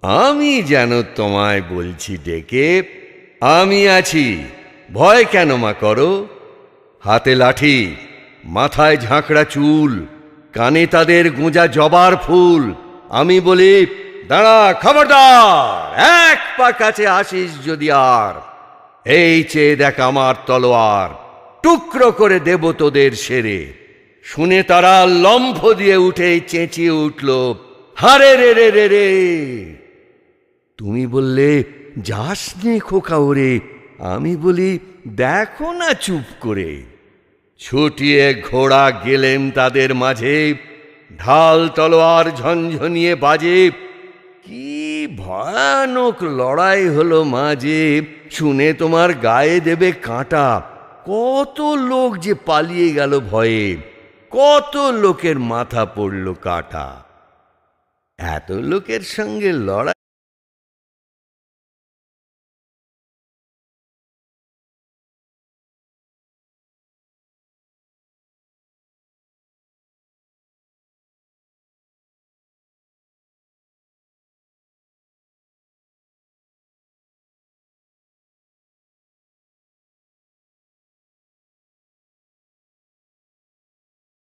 আমি যেন তোমায় বলছি ডেকে, আমি আছি, ভয় কেন মা করো। হাতে লাঠি, মাথায় ঝাঁকড়া চুল, কানে তাদের গোঁজা জবার ফুল। আমি বলি, দাঁড়া, খবরদার, এক পা কাছে আসিস যদি আর। এই চেয়ে দেখ আমার তলোয়ার, টুকরো করে দেব তোদের সেরে। শুনে তারা লম্ফ দিয়ে উঠে চেঁচিয়ে উঠল, হারে রে রে রে রে। তুমি বললে, যাস নে খোকা ওরে। আমি বলি, দেখো না চুপ করে। ছুটিয়ে ঘোড়া গেলেম তাদের মাঝে, ঢাল তলোয়ার ঝনঝনিয়ে বাজে। কি ভয়ানক লড়াই হলো মাঝে, শুনে তোমার গায়ে দেবে কাঁটা। কত লোক যে পালিয়ে গেল ভয়ে, কত লোকের মাথা পড়ল কাটা। এত লোকের সঙ্গে লড়াই